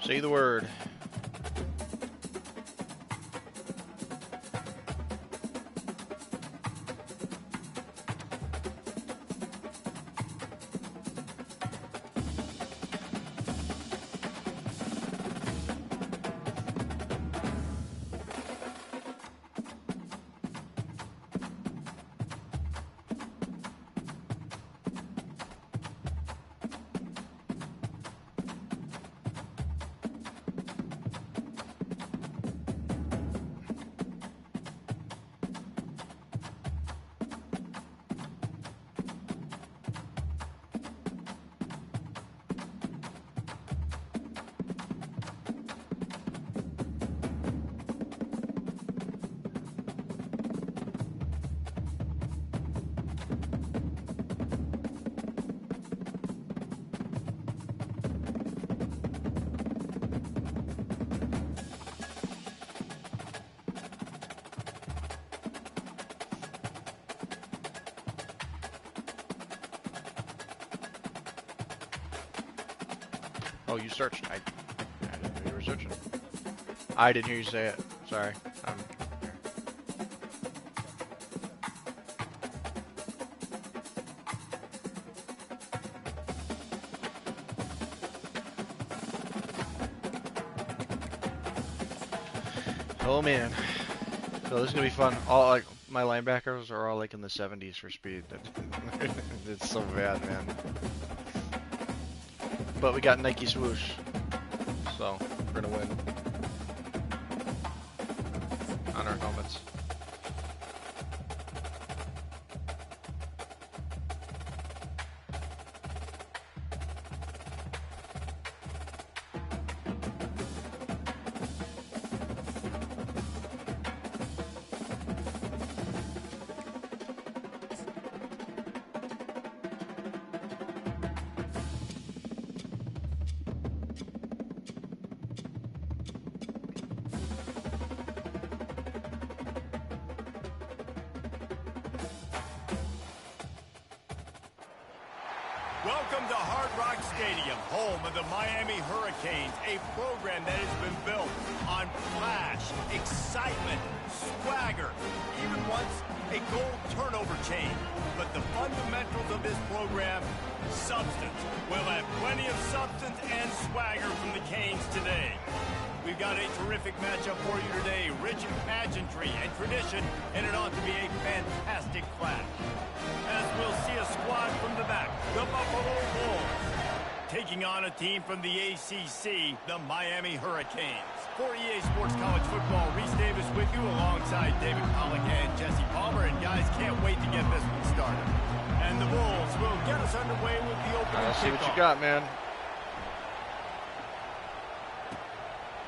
Say the word. Oh, you searched. I didn't know you were searching. I didn't hear you say it. Sorry. Oh man. So this is gonna be fun. All like my linebackers are all like in the 70s for speed. It's so bad, man. But we got Nike swoosh, so we're gonna win on our helmets. Welcome to Hard Rock Stadium, home of the Miami Hurricanes, a program that has been built on flash, excitement, swagger, even once a goal turnover chain. But the fundamentals of this program, substance. We'll have plenty of substance and swagger from the Canes today. We've got a terrific matchup for you today, rich in pageantry and tradition, and it ought to be a fantastic clash. As we'll see a squad from the back, the Buffalo Bulls, taking on a team from the ACC, the Miami Hurricanes. For EA Sports College Football, Reese Davis with you alongside David Pollack and Jesse Palmer. And guys, can't wait to get this one started. And the Bulls will get us underway with the opening Let's see what kickoff. you got, man.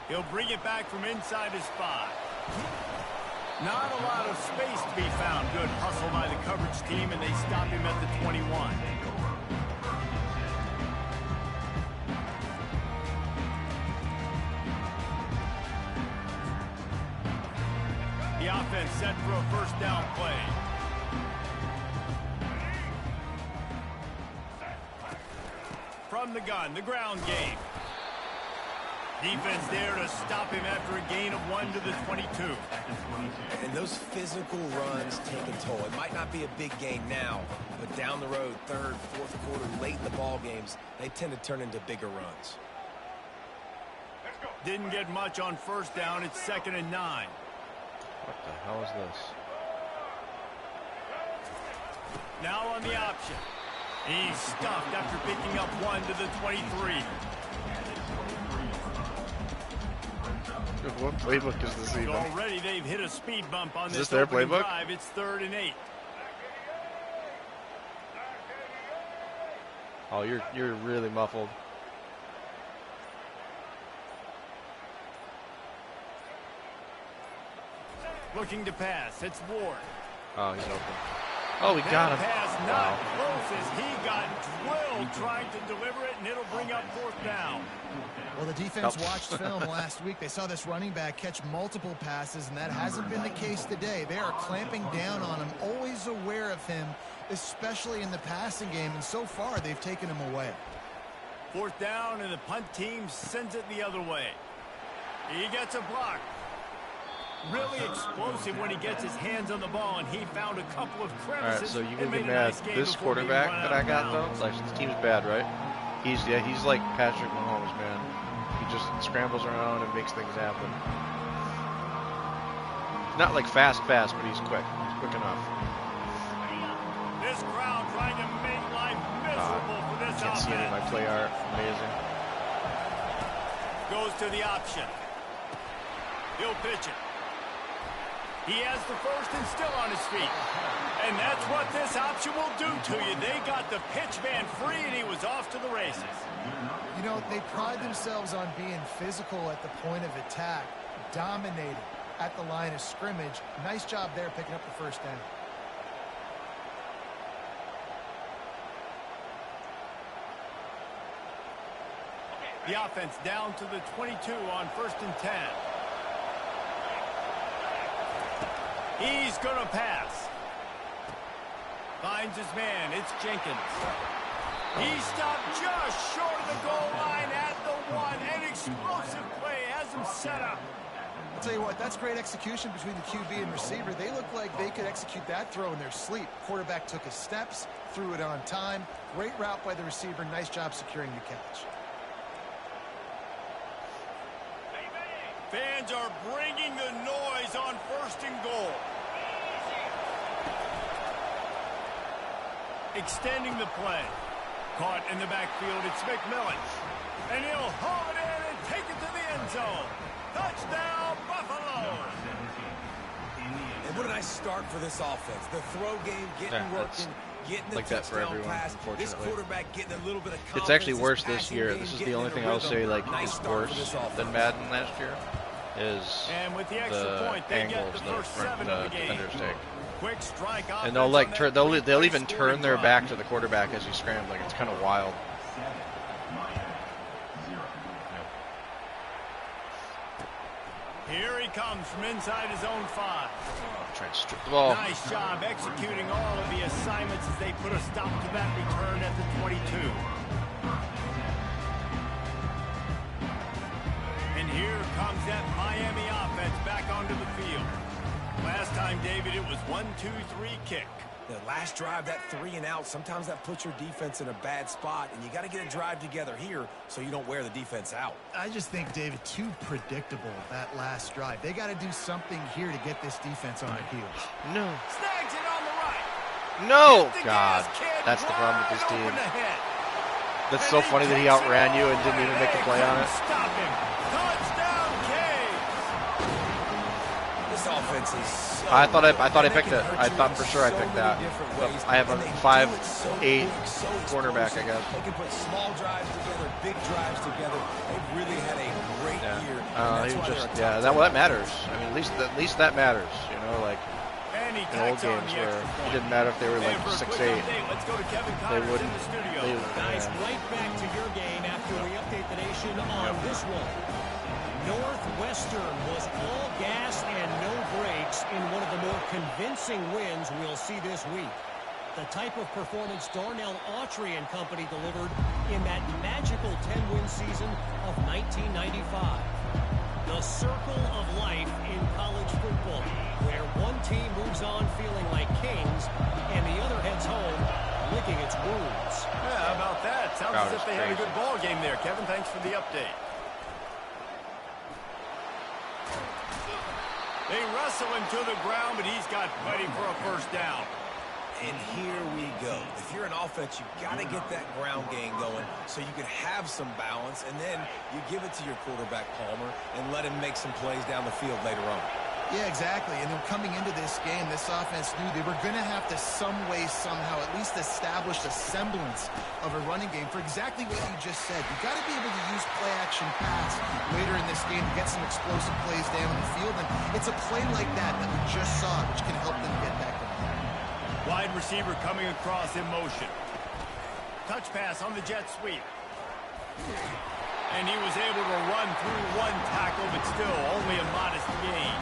He'll bring it back from inside his 5. Not a lot of space to be found. Good hustle by the coverage team, and they stop him at the 21. The offense set for a first down play. From the gun, the ground game. Defense there to stop him after a gain of 1 to the 22. And those physical runs take a toll. It might not be a big gain now, but down the road, third, fourth quarter, late in the ball games, they tend to turn into bigger runs. Didn't get much on first down. It's 2nd and 9. What the hell is this? Now on the option. He's stuffed after picking up 1 to the 23. What playbook is this even? Already they've hit a speed bump on this their opening playbook? drive. It's 3rd and 8. Oh, you're really muffled. Looking to pass. It's Ward. Oh, he's open. Oh, we got him. Pass not Wow. close as he got drilled trying to deliver it, and it'll bring up 4th down. Well, the defense watched film last week. They saw this running back catch multiple passes, and that hasn't been the case today. They are clamping down on him, always aware of him, especially in the passing game, and so far they've taken him away. 4th down, and the punt team sends it the other way. He gets a block. Really explosive when he gets his hands on the ball, and he found a couple of crevices. All right, so you and can made get a mad. nice game This before being quarterback run that out I of got bounds. though, like this team's bad, right? He's like Patrick Mahomes, man. He just scrambles around and makes things happen. He's not like fast, but he's quick. He's quick enough. This crowd trying to make life miserable for this Can't see any of my offense. play art. Amazing. Goes to the option. He'll pitch it. He has the first and still on his feet. And that's what this option will do to you. They got the pitch man free, and he was off to the races. You know, they pride themselves on being physical at the point of attack, dominating at the line of scrimmage. Nice job there picking up the first down. The offense down to the 22 on 1st and 10. He's going to pass. Finds his man. It's Jenkins. He stopped just short of the goal line at the 1. An explosive play has him set up. I'll tell you what, that's great execution between the QB and receiver. They look like they could execute that throw in their sleep. Quarterback took his steps, threw it on time. Great route by the receiver. Nice job securing the catch. Fans are bringing the noise on 1st and goal. Extending the play. Caught in the backfield, it's McMillan. And he'll haul it in and take it to the end zone. Touchdown, Buffalo! And what a nice start for this offense. The throw game getting working, getting the like that for touchdown everyone, pass. This unfortunately. quarterback getting a little bit of confidence. It's actually worse His this passing year. game This is the getting only in thing a I'll rhythm. say like Nice is start for this worse offense. than Madden last year is And with the extra the point, they get angles the that first 7 of the game. defenders take. Quick strike And they'll offense like on that they'll three-play even scoring turn their drive. back to the quarterback as he's scrambling. It's kind of wild. Here he comes from inside his own 5. Trying to strip the ball. Nice job executing all of the assignments as they put a stop to that return at the 22. And here comes that Miami offense back onto the field. Last time, David, it was 1-2-3 kick. The last drive, that 3 and out, sometimes that puts your defense in a bad spot, and you got to get a drive together here so you don't wear the defense out. I just think, David, too predictable, that last drive. They got to do something here to get this defense on their heels. No. Snags it on the right. No! Hit the God, gas, kid, that's the problem with this wide team. open ahead. That's And so he funny that he takes it outran you and all didn't the even way. make a play on it. Stop him. Touchdown, Caves. This offense is so I thought I good, picked and it. they can I hurt thought you for in sure I so picked many that. different But ways, I have and a they do 5'8" it so quarterback, I explosive. guess. They can put small drives together, big drives together. They've really had a great year. and that's He why just they're a top that matters. I mean, at least that matters. You know, like And he in old tacks on games the where extra it point. didn't matter if they were like And for a 6'8". quick update, let's go to Kevin They Connors wouldn't. in the studio. Guys, right back to your game after we update the nation on this one. Northwestern was all gas and no brakes in one of the more convincing wins we'll see this week. The type of performance Darnell Autry and company delivered in that magical 10-win season of 1995. The circle of life in college football, where one team moves on feeling like kings and the other heads home licking its wounds. Yeah, how about that? Sounds Crowd as if is they had a crazy. good ball game there. Kevin, thanks for the update. They wrestle him to the ground, but he's got plenty for a first down. And here we go. If you're an offense, you've got to get that ground game going so you can have some balance, and then you give it to your quarterback, Palmer, and let him make some plays down the field later on. Yeah, exactly. And then coming into this game, this offense knew they were going to have to some way, somehow, at least establish a semblance of a running game for exactly what you just said. You got to be able to use play-action pass later in this game to get some explosive plays down the field. And it's a play like that that we just saw, which can help them get that going. Wide receiver coming across in motion. Touch pass on the jet sweep. And he was able to run through one tackle, but still only a modest gain.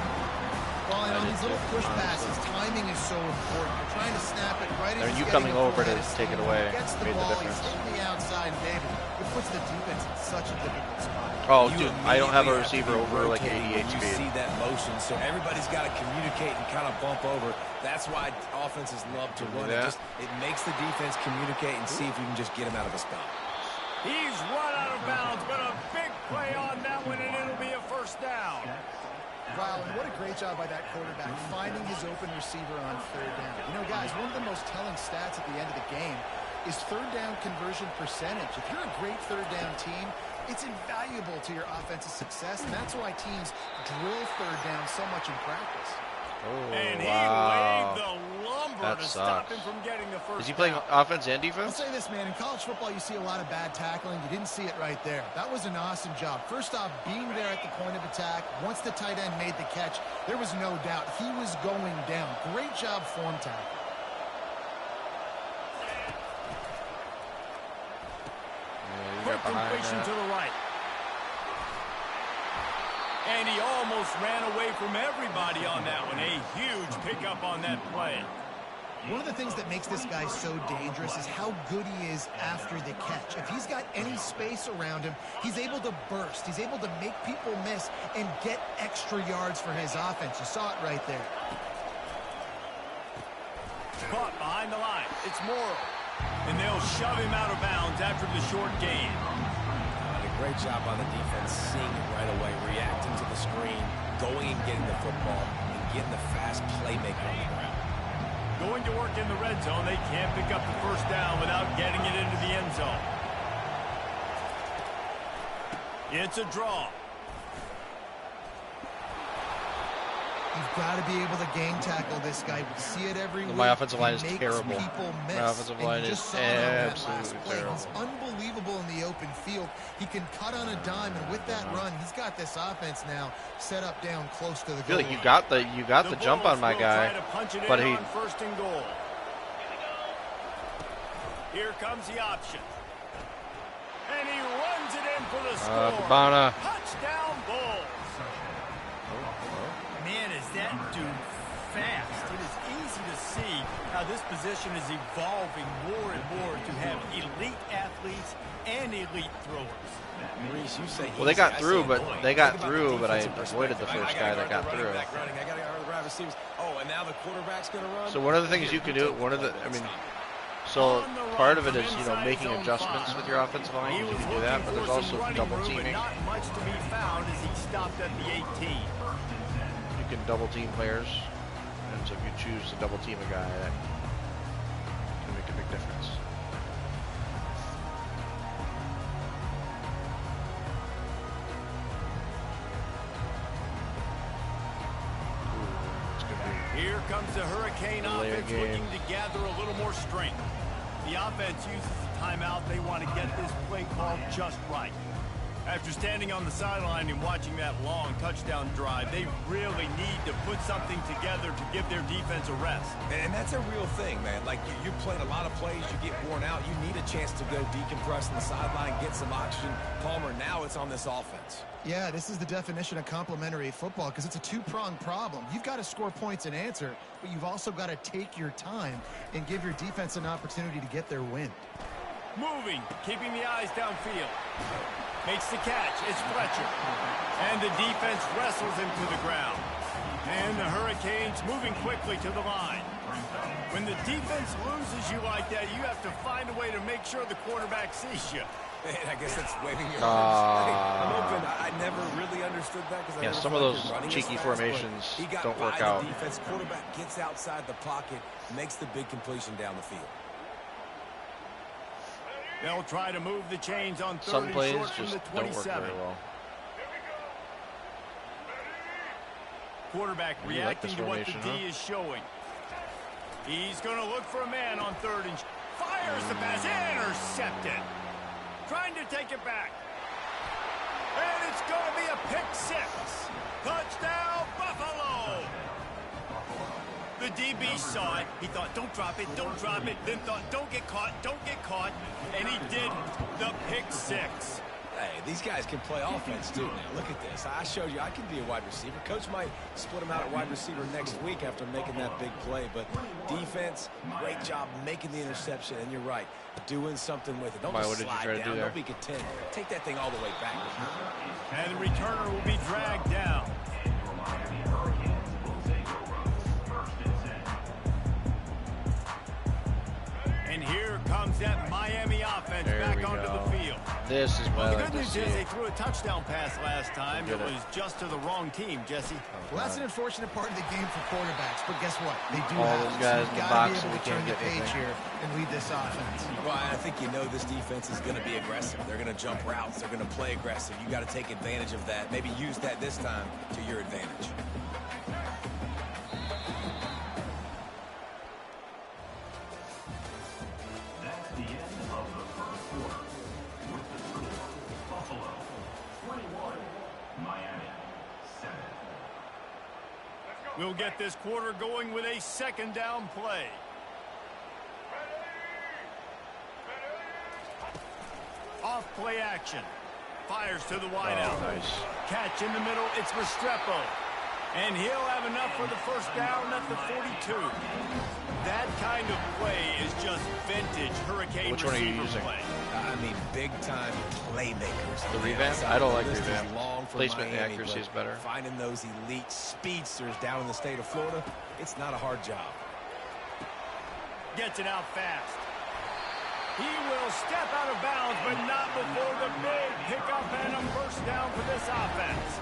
Well, and on these little push passes, timing is so important. You're trying to snap it right as And you he's coming getting the over to full take it head of away steam. Gets the made the ball, he's difference. hitting the outside, and David, it puts the defense in such a difficult spot. Oh, You dude, I don't have a immediately receiver have to be over like rotating 88 when you speed. see that motion, so everybody's got to communicate and kind of bump over. That's why offenses love to run it. It makes the defense communicate and see if you can just get him out of a spot. He's run out of bounds, but a big play on that one, and it'll be a first down. Wow, and what a great job by that quarterback, finding his open receiver on third down. You know, guys, one of the most telling stats at the end of the game is third down conversion percentage. If you're a great third down team, it's invaluable to your offensive success, and that's why teams drill third down so much in practice. Oh, And he wow. laid the lumber That to stop sucks. him from getting the first Is he playing down. offense and I'll defense? say this, man. In college football, you see a lot of bad tackling. You didn't see it right there. That was an awesome job. First off, being there at the point of attack. Once the tight end made the catch, there was no doubt he was going down. Great job form tackle. Yeah, you Quick got behind completion that. to the right. And he almost ran away from everybody on that one. A huge pickup on that play. One of the things that makes this guy so dangerous is how good he is after the catch. If he's got any space around him, he's able to burst. He's able to make people miss and get extra yards for his offense. You saw it right there. Caught behind the line. It's Morrow. And they'll shove him out of bounds after the short gain. A great job on the defense, seeing it right away, reacting to the screen, going and getting the football, and getting the fast playmaker on the ground. Going to work in the red zone. They can't pick up the first down without getting it into the end zone. It's a draw. You've got to be able to game tackle this guy. We see it every week. My offensive line is He makes terrible. people miss. My offensive line And you is just saw it on that last absolutely play. terrible. He's unbelievable in the open field. He can cut on a dime, and with that run, he's got this offense now set up down close to the I feel goal like you line. got the jump on my Bulls will guy, try to punch it but in he on first and goal. Here comes the option. And he runs it in for the score. Cabana. Touchdown Bulls. Man, is that dude fast. It is easy to see how this position is evolving more and more to have elite athletes and elite throwers. Maurice, you say Well, they got easy, I through, say but annoying. they got Think about through, the but I defensive avoided the perspective. first I guy gotta that guard got the through. running back running. I got to guard the wide receivers. Oh, and now the quarterback's going to run. So one of the things you can do, so part of it is, making adjustments with your offensive line. You can do that, but there's also double teaming. Not much to be found as he stopped at the 18. You can double team players, and so if you choose to double team a guy, that can make a big difference. Ooh, it's gonna be Here comes the Hurricane Delay a offense game. looking to gather a little more strength. The offense uses the timeout. They want to get this play called just right. After standing on the sideline and watching that long touchdown drive, they really need to put something together to give their defense a rest. And that's a real thing, man. Like, you played a lot of plays, you get worn out. You need a chance to go decompress on the sideline, get some oxygen. Palmer, now it's on this offense. Yeah, this is the definition of complementary football because it's a two-pronged problem. You've got to score points and answer, but you've also got to take your time and give your defense an opportunity to get their win. Moving, keeping the eyes downfield. Makes the catch. It's Fletcher. And the defense wrestles him to the ground. And the Hurricanes moving quickly to the line. When the defense loses you like that, you have to find a way to make sure the quarterback sees you. Man, I guess that's waving your arms. Hey, I'm open. I never really understood that. Yeah, some of those cheeky formations don't work out. The defense quarterback gets outside the pocket, makes the big completion down the field. They'll try to move the chains on third Some and plays short from just the don't work 27. very well. Quarterback You like reacting this to what the formation, D huh? is showing. He's going to look for a man on third and fires the pass. Intercepted. Trying to take it back. And it's going to be a pick six. Touchdown, Buffalo. The DB saw it. He thought, don't drop it, don't drop it. Then thought, don't get caught, don't get caught. And he didn't. The pick six. Hey, these guys can play offense, too. Now, look at this. I showed you I can be a wide receiver. Coach might split him out at wide receiver next week after making that big play. But defense, great job making the interception. And you're right, doing something with it. Don't just slide down. Don't be content. Take that thing all the way back. And the returner will be dragged down. And here comes that Miami offense back onto the field. This is what I like the good to news see. is they threw a touchdown pass last time. It was just to the wrong team, Jesse. Well, that's an unfortunate part of the game for quarterbacks, but guess what? They do All have those it. guys So in you've the got to box be and able we to turn can't the get page anything. here and lead this offense. Well, I think you know this defense is going to be aggressive. They're going to jump routes. They're going to play aggressive. You got to take advantage of that. Maybe use that this time to your advantage. That's the end of the first quarter. With the score, Buffalo 21, Miami 7. We'll get this quarter going with a second down play. Off play action. Fires to the wideout. Oh, nice. Catch in the middle. It's Restrepo. And he'll have enough for the first down at the 42. That kind of play is just vintage Hurricane Which one are you receiver using? play. I mean, big-time playmakers. The on revamp? outside. I don't like The list is revamp. long for Placement and Miami, accuracy but is better. Finding those elite speedsters down in the state of Florida, it's not a hard job. Gets it out fast. He will step out of bounds, but not before the big pickup and a first down for this offense.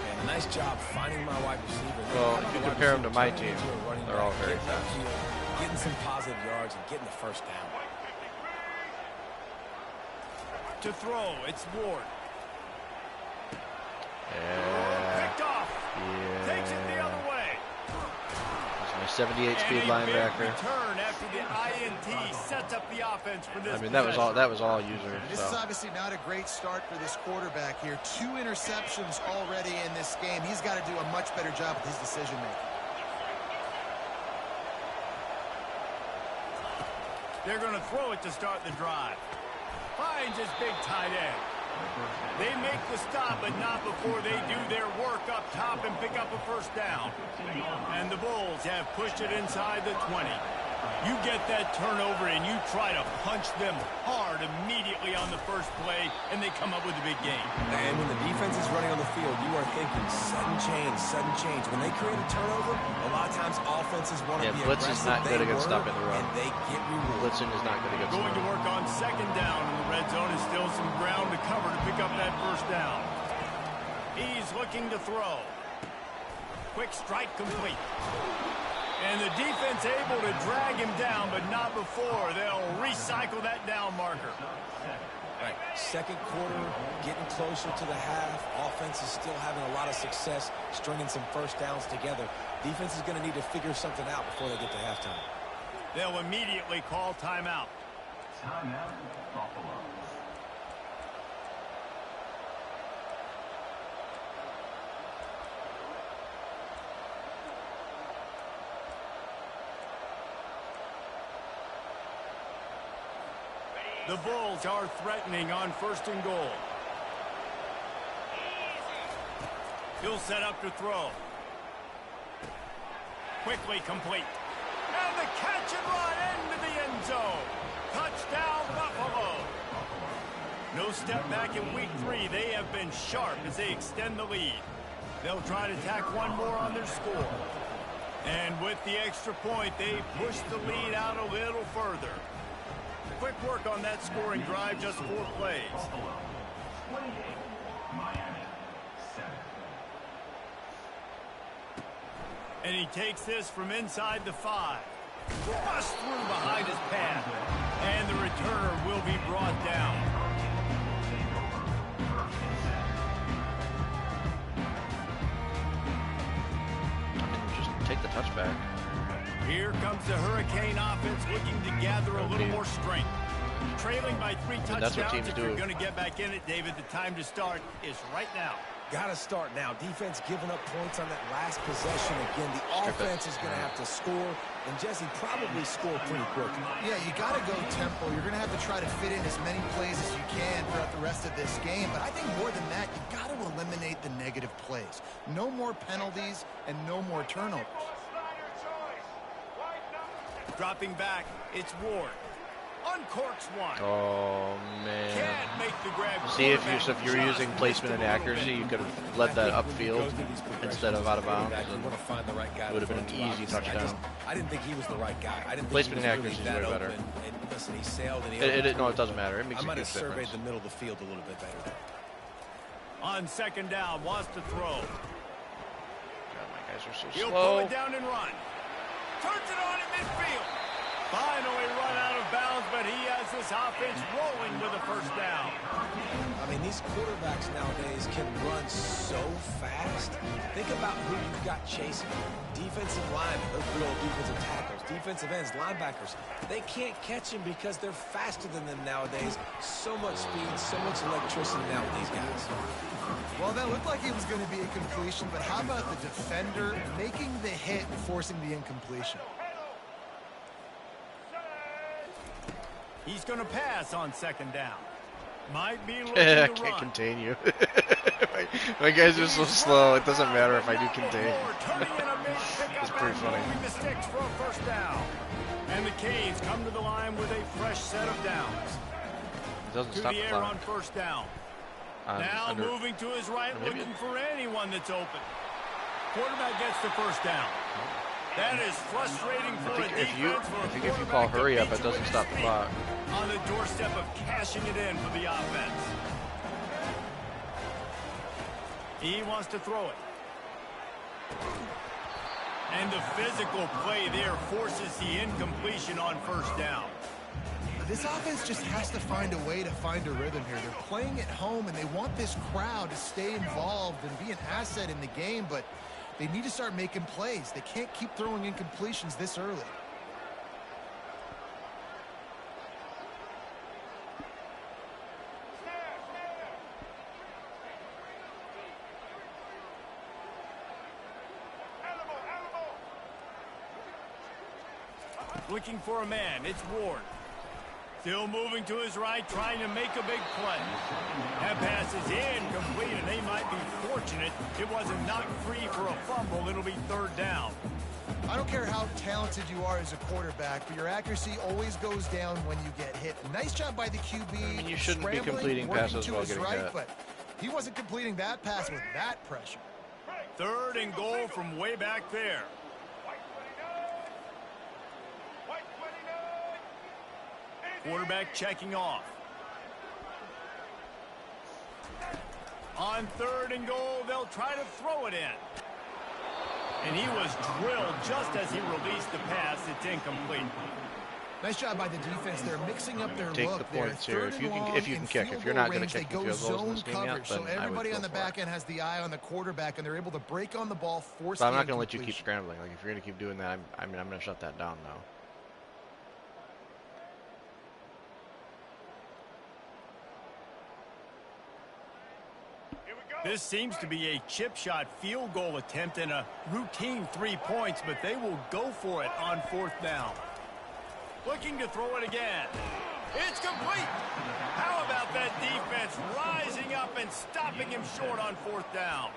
And a nice job finding my wide receiver. Well, How about if you the wide compare him to receiver my turning team, into a running they're all back, very getting fast. upfield, getting some positive yards and getting the first down. To throw, it's Ward. Yeah. Picked off. Takes it the Yeah. other way. That's my 78 speed And a big linebacker. return after the INT sets up the offense for this I mean, that was all possession. user. This is So. obviously not a great start for this quarterback here. 2 interceptions already in this game. He's got to do a much better job with his decision-making. They're going to throw it to start the drive. Finds his big tight end. They make the stop, but not before they do their work up top and pick up a first down. And the Bulls have pushed it inside the 20. You get that turnover and you try to punch them hard immediately on the first play, and they come up with a big game. And when the defense is running on the field, you are thinking sudden change, sudden change. When they create a turnover, a lot of times offenses want to Yeah, be blitz is aggressive. not good They against work, stopping the run. and they get rewarded. Blitzing is not good against Going to the run. work on second down in the red zone is still some ground to cover to pick up that first down. He's looking to throw. Quick strike complete. And the defense able to drag him down, but not before they'll recycle that down marker. Right. Second quarter, getting closer to the half. Offense is still having a lot of success stringing some first downs together. Defense is going to need to figure something out before they get to halftime. They'll immediately call timeout. Timeout, Buffalo. The Bulls are threatening on first and goal. He'll set up to throw. Quickly complete. And the catch and run into the end zone. Touchdown, Buffalo. No step back in week 3. They have been sharp as they extend the lead. They'll try to tack one more on their score. And with the extra point, they push the lead out a little further. Quick work on that scoring drive, just 4 plays. Buffalo 28, Miami 7. And he takes this from inside the 5. Bust through behind his pad. And the returner will be brought down. Just take the touchback. Here comes the Hurricane offense looking to gather a little more strength. Trailing by 3 that's what touchdowns, teams if do. you're going to get back in it, David, the time to start is right now. Got to start now. Defense giving up points on that last possession again. The offense is going to have to score, and Jesse probably score pretty quick. Yeah, you got to go tempo. You're going to have to try to fit in as many plays as you can throughout the rest of this game. But I think more than that, you got to eliminate the negative plays. No more penalties and no more turnovers. Dropping back, it's Ward. Uncorks one. Oh man. Can't make the grab. See, if you're using placement and accuracy, you could have led that upfield instead of out of bounds. You want to find the right guy. It would have been an easy touchdown. I didn't think he was the right guy. I didn't think Placement he and was accuracy really is way that better. open. And listen, he sailed and he No, it doesn't matter. It makes I a might huge have surveyed difference. the middle of the field a little bit better. On second down, wants to throw. God, my guys are so He'll slow. pull it down and run. Turns it on in midfield. Finally run out of bounds, but he has this offense rolling with a first down. I mean, these quarterbacks nowadays can run so fast. Think about who you've got chasing. Defensive linemen, those good old defensive tackles, defensive ends, linebackers. They can't catch him because they're faster than them nowadays. So much speed, so much electricity now with these guys. Well, that looked like it was going to be a completion, but how about the defender making the hit and forcing the incompletion? He's going to pass on second down. Might be looking I to can't run. contain you. my guys are so slow. It doesn't matter if I do contain. It's pretty funny. The sticks for a first down. And the Canes come to the line with a fresh set of downs. It doesn't To stop the the air clock. on first down. Now moving to his right, Maybe looking for anyone that's open. Quarterback gets the first down. That is frustrating for a defense. If you call hurry up, it doesn't stop the clock. On the doorstep of cashing it in for the offense. He wants to throw it. And the physical play there forces the incompletion on first down. This offense just has to find a way to find a rhythm here. They're playing at home, and they want this crowd to stay involved and be an asset in the game, but they need to start making plays. They can't keep throwing incompletions this early. Looking for a man. It's Ward. Still moving to his right, trying to make a big play. That pass is incomplete, and they might be fortunate it wasn't knocked free for a fumble. It'll be third down. I don't care how talented you are as a quarterback, but your accuracy always goes down when you get hit. Nice job by the QB. I mean, you shouldn't be scrambling, completing working passes to while his getting right, hit. but he wasn't completing that pass with that pressure. Third and goal from way back there. Quarterback checking off. On third and goal, they'll try to throw it in. And he was drilled just as he released the pass. It's incomplete. Nice job by the defense. They're mixing up their Take look. the points They're here. third If you and can long kick. in If field you're goal not going range, to kick they the go field goals in this zone game yet, coverage. then So I would everybody go on the for back it. end has the eye on the quarterback, and they're able to break on the ball, force But I'm the not going to let you keep incompletion. scrambling. Like, if you're going to keep doing that, I'm going to shut that down now. This seems to be a chip shot field goal attempt and a routine 3 points, but they will go for it on fourth down. Looking to throw it again. It's complete. How about that defense rising up and stopping him short on fourth down?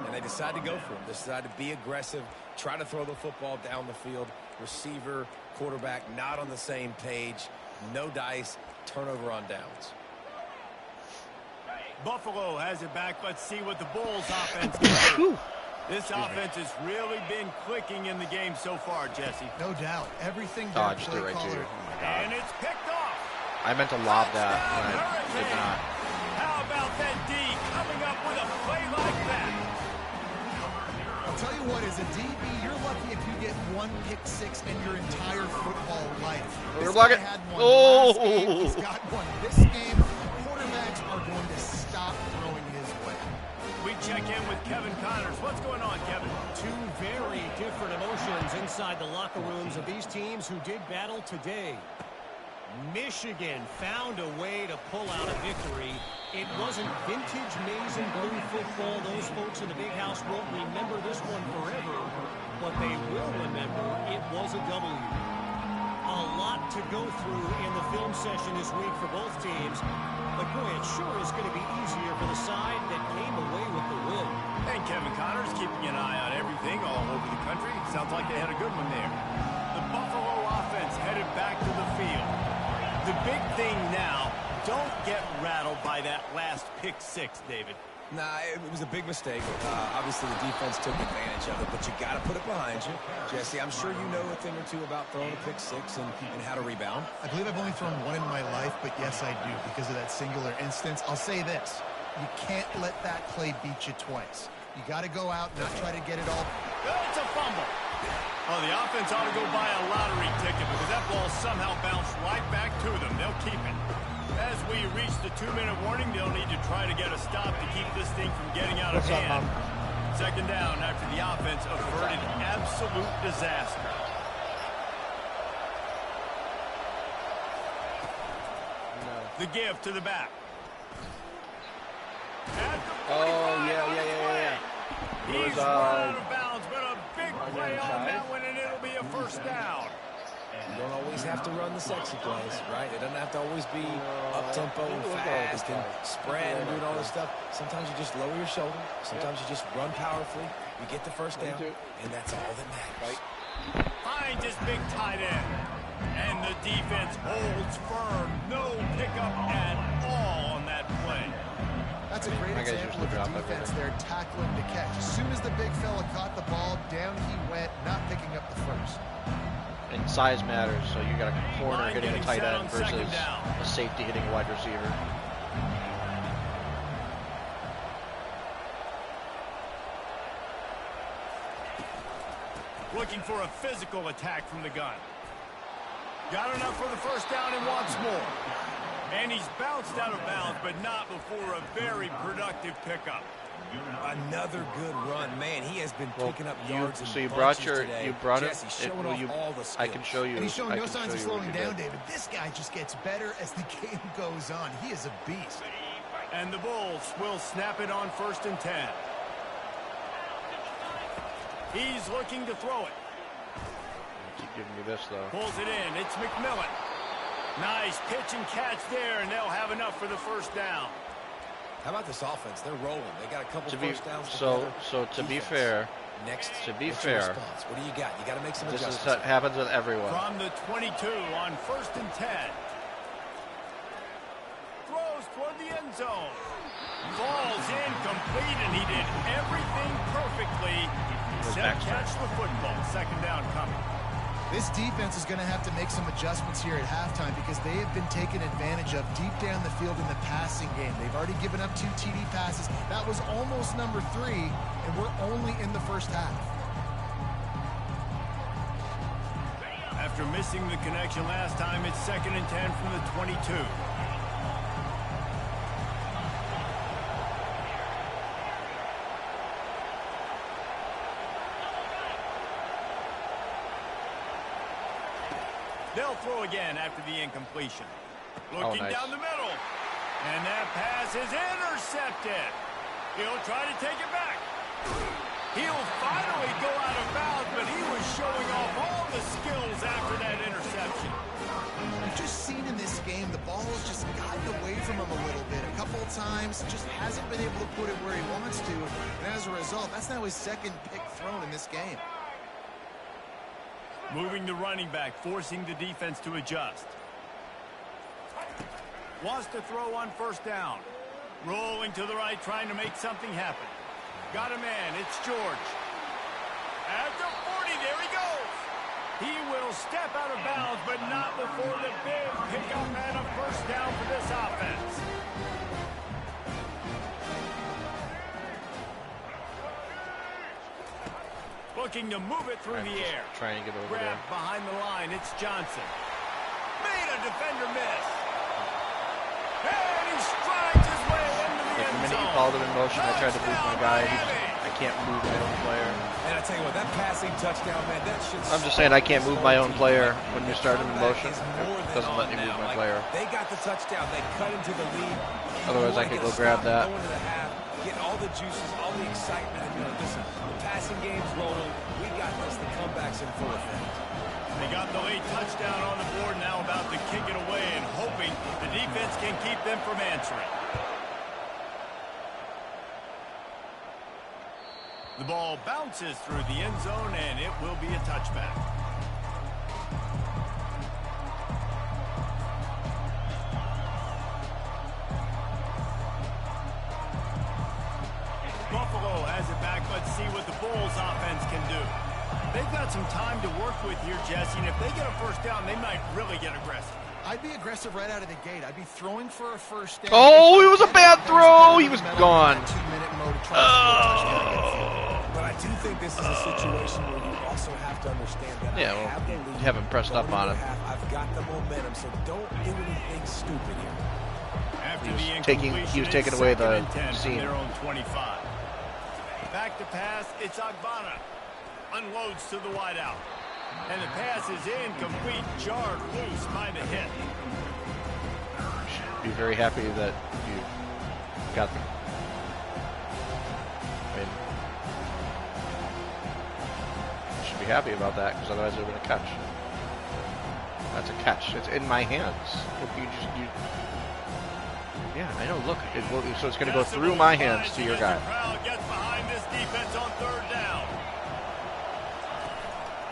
And they decide to go for it. They decide to be aggressive, try to throw the football down the field. Receiver, quarterback, not on the same page. No dice, turnover on downs. Buffalo has it back. Let's see what the Bulls offense can do. This offense has really been clicking in the game so far, Jesse. No doubt. Everything Oh, I their just play did it right to caller. you. Oh, my God. And it's picked off. I meant to lob that, but I did Hurricane. not. How about that D coming up with a play like that? I'll tell you what, as a DB, you're lucky if you get one pick six in your entire football life. We're This guy blocking. had one Oh! last game. He's got one this game. Quarterbacks are going to stop throwing his way. We check in with Kevin Connors. What's going on, Kevin? Two very different emotions inside the locker rooms of these teams who did battle today. Michigan found a way to pull out a victory. It wasn't vintage maize and blue football. Those folks in the big house won't remember this one forever, but they will remember it was a W. A lot to go through in the film session this week for both teams, but boy, it sure is going to be easier for the side that came away with the win. And Kevin Connors keeping an eye on everything all over the country. Sounds like they had a good one there. The Buffalo offense headed back to the field. The big thing now, don't get rattled by that last pick six, David. Nah, it was a big mistake. Obviously, the defense took advantage of it, but you got to put it behind you. Jesse, I'm sure you know a thing or two about throwing a pick six and how to rebound. I believe I've only thrown one in my life, but yes, I do because of that singular instance. I'll say this. You can't let that play beat you twice. You got to go out, not try to get it all. It's a fumble. Oh, the offense ought to go buy a lottery ticket because that ball somehow bounced right back to them. They'll keep it. As we reach the 2-minute warning, they'll need to try to get a stop to keep this thing from getting out of hand. Second down after the offense averted absolute disaster. The give to the back. He's run out of bounds, but a big play on that one, and it'll be a first down. You don't always have to run the sexy plays, right? It doesn't have to always be up-tempo and fast and spread and doing all this stuff. Sometimes you just lower your shoulder. Sometimes you just run powerfully. You get the first down, and that's all that matters. Finds his big tight end. And the defense holds firm. No pickup at all on that play. That's a great example of the defense there tackling to catch. As soon as the big fella caught the ball, down he went, not picking up the first. And size matters, so you got a corner hitting a tight end versus a safety hitting a wide receiver. Looking for a physical attack from the gun. Got enough for the first down and wants more. And he's bounced out of bounds, but not before a very productive pickup. Another good run, man. He has been picking up yards. So you brought today. you brought Jesse, it. showing off all the skills. I can show you. And he's showing no signs of slowing down, David. This guy just gets better as the game goes on. He is a beast. And the Bulls will snap it on 1st and 10. He's looking to throw it. Keep giving me this though. Pulls it in. It's McMillan. Nice pitch and catch there, and they'll have enough for the first down. How about this offense? They're rolling. They got a couple first downs. So to be fair, what do you got? You got to make some adjustments. This is what happens with everyone. From the 22 on 1st and 10. Throws toward the end zone. Falls incomplete, and he did everything perfectly except catch the football. Second down coming. This defense is going to have to make some adjustments here at halftime because they have been taken advantage of deep down the field in the passing game. They've already given up 2 TD passes. That was almost number 3, and we're only in the first half. After missing the connection last time, it's 2nd and 10 from the 22. They'll throw again after the incompletion. Looking down the middle. And that pass is intercepted. He'll try to take it back. He'll finally go out of bounds, but he was showing off all the skills after that interception. We've just seen in this game, the ball has just gotten away from him a little bit. A couple of times, just hasn't been able to put it where he wants to. And as a result, that's now his 2nd pick thrown in this game. Moving the running back, forcing the defense to adjust. Wants to throw on 1st down. Rolling to the right, trying to make something happen. Got a man, it's George. At the 40, there he goes. He will step out of bounds, but not before the big pickup and a first down for this offense. Looking to move it through the air. Trying to get over Grab there. behind the line. It's Johnson. Made a defender miss. And he strides his way into the end The minute zone. you called him in motion, I tried to boost my guy. I can't move my own player. And I tell you what, that passing touchdown, man, that should. I'm just saying I can't move my own player when you start him in motion. It doesn't let me move my player. They got the touchdown. They cut into the lead. Otherwise, I could go grab that. Go into the half, get all the juices, all the excitement. And listen, the passing game's rolling. We got this. The comeback's in full effect. They got the late touchdown on the board, now about to kick it away and hoping the defense can keep them from answering. The ball bounces through the end zone, and it will be a touchback. Buffalo has it back. Let's see what the Bulls offense can do. They've got some time to work with here, Jesse, and if they get a first down, they might really get aggressive. I'd be aggressive right out of the gate. I'd be throwing for a first down. Oh, it was a bad throw. He was gone. But I do think this is a situation where you also have to understand that Yeah, well, you haven't pressed up on it. I've got the momentum, so don't do anything stupid here. After He was the taking incompletion, away it's the 2nd and 10 from seam. their own 25. Back to pass, it's Agbana. Unloads to the wideout. And the pass is incomplete, jarred loose by the hit. Be very happy that you got the. I mean, you should be happy about that because otherwise it would have been a catch. That's a catch. It's in my hands. Look, yeah, I know. Look, so it's going to go through my hands to your guy. Crowd gets behind this defense on third down.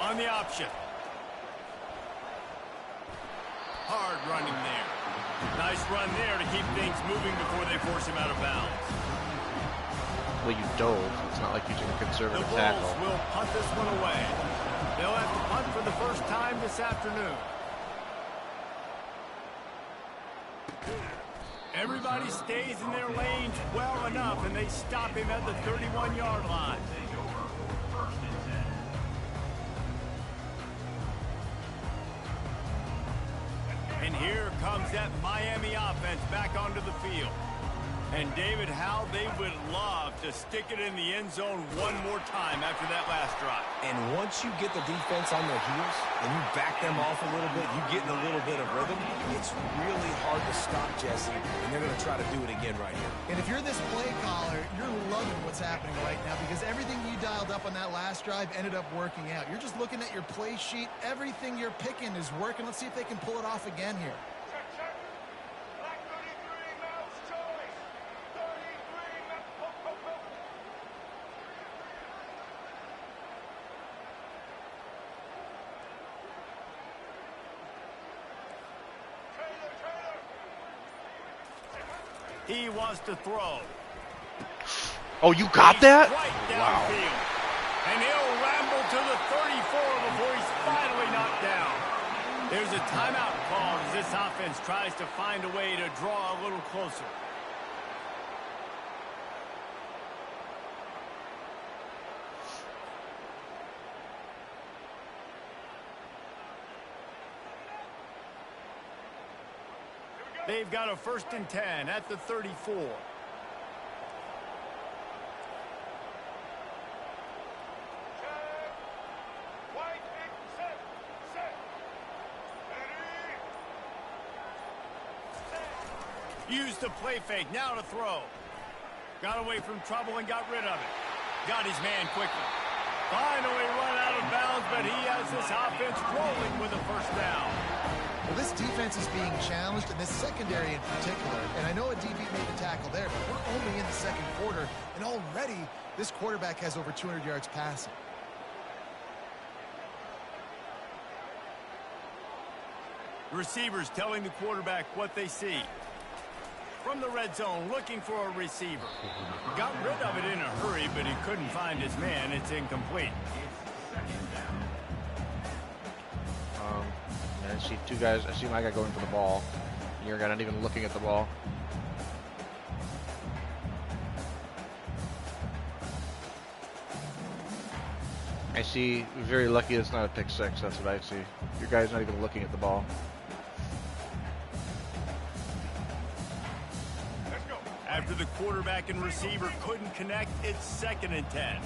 On the option. Hard running there. Nice run there to keep things moving before they force him out of bounds. Well, you dove. It's not like using a The conservative Bulls tackle. will punt this one away. They'll have to punt for the first time this afternoon. Everybody stays in their lanes well enough, and they stop him at the 31-yard line. And here comes that Miami offense back onto the field. And David, how they would love to stick it in the end zone one more time after that last drive. And once you get the defense on their heels and you back them off a little bit, you get in a little bit of rhythm, it's really hard to stop, Jesse, and they're going to try to do it again right here. And if you're this play caller, you're loving what's happening right now because everything you dialed up on that last drive ended up working out. You're just looking at your play sheet. Everything you're picking is working. Let's see if they can pull it off again here. He wants to throw. Oh, you got that? Right Wow. downfield. And he'll ramble to the 34 before he's finally knocked down. There's a timeout called as this offense tries to find a way to draw a little closer. They've got a 1st and 10 at the 34. Used the play fake, now to throw. Got away from trouble and got rid of it. Got his man quickly. Finally run out of bounds, but he has this offense rolling with a first down. Well, this defense is being challenged, and this secondary in particular. And I know a DB made the tackle there, but we're only in the second quarter, and already this quarterback has over 200 yards passing. Receivers telling the quarterback what they see. From the red zone, looking for a receiver. Got rid of it in a hurry, but he couldn't find his man. It's incomplete. I see two guys. I see my guy going for the ball. And your guy not even looking at the ball. I see. Very lucky it's not a pick six. That's what I see. Your guy's not even looking at the ball. After the quarterback and receiver couldn't connect, it's 2nd and 10.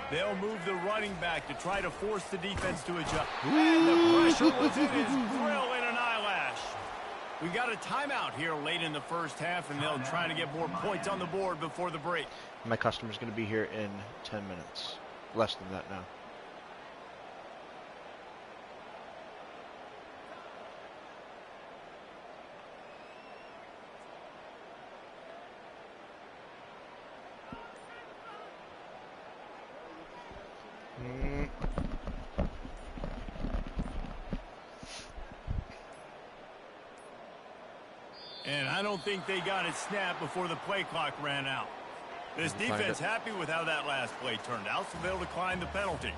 They'll move the running back to try to force the defense to adjust. And the pressure was in his grill in an eyelash. We got a timeout here late in the first half, and they'll try to get more points on the board before the break. My customer's going to be here in 10 minutes. Less than that now. And I don't think they got it snapped before the play clock ran out. This defense happy with how that last play turned out, so they'll decline the penalty.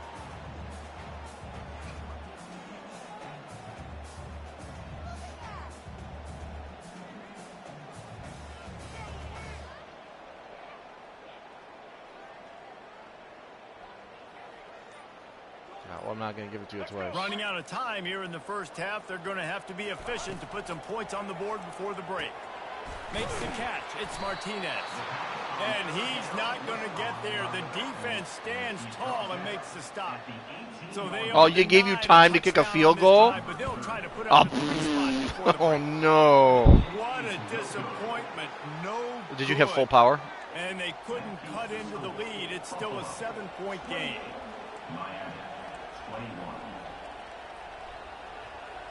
Well, I'm not going to give it to you twice. Running out of time here in the first half, they're going to have to be efficient to put some points on the board before the break. Makes the catch. It's Martinez. And he's not going to get there. The defense stands tall and makes the stop. So they you gave you time to kick a field goal? Oh, no. What a disappointment. No Did you have full power? And they couldn't cut into the lead. It's still a 7-point game.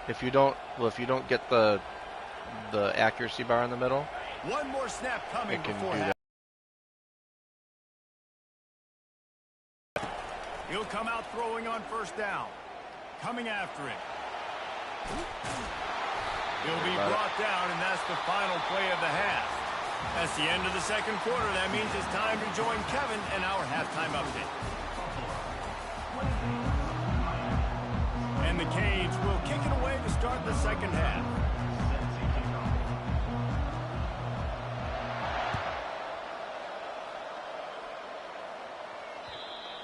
If you don't get the accuracy bar in the middle, one more snap coming it can before do that. He'll come out throwing on first down. Coming after it. He'll be brought down, and that's the final play of the half. That's the end of the second quarter. That means it's time to join Kevin in our halftime update. And the Canes will kick it away to start the second half.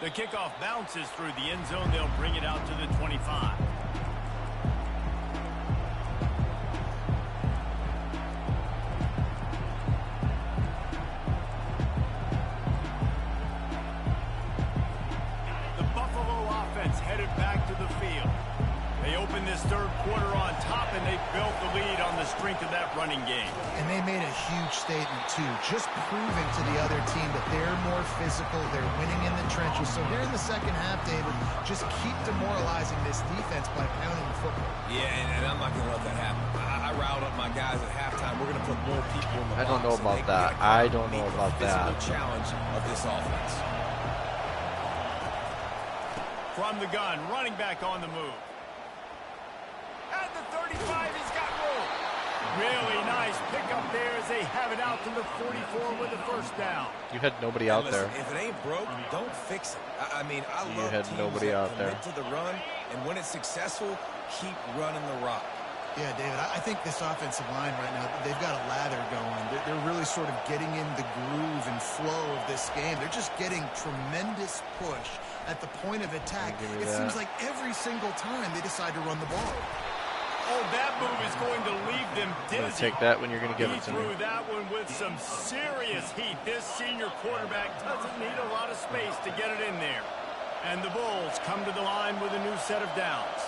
The kickoff bounces through the end zone. They'll bring it out to the 25. The Buffalo offense headed back to the field. They opened this third quarter on top, and they built the lead on the strength of that running game. And they made a huge statement, too, just proving to the other team that they're more physical, they're winning in the trenches. So here in the second half, David, just keep demoralizing this defense by pounding the football. Yeah, and I'm not going to let that happen. I riled up my guys at halftime. We're going to put more people in the box. I don't know about that. I don't know about that. Challenge of this offense. From the gun, running back on the move. At the 35, he's got room. Really nice pickup there as they have it out to the 44 with the first down. You had nobody out there. If it ain't broke, don't fix it. I mean, I love had teams nobody that out there. commit to the run, and when it's successful, keep running the rock. Yeah, David, I think this offensive line right now, they've got a lather going. They're really sort of getting in the groove and flow of this game. They're just getting tremendous push at the point of attack. It seems like every single time they decide to run the ball. Oh, that move is going to leave them dizzy. Take that when you're going to give it to He me. threw that one with some serious heat. This senior quarterback doesn't need a lot of space to get it in there. And the Bulls come to the line with a new set of downs.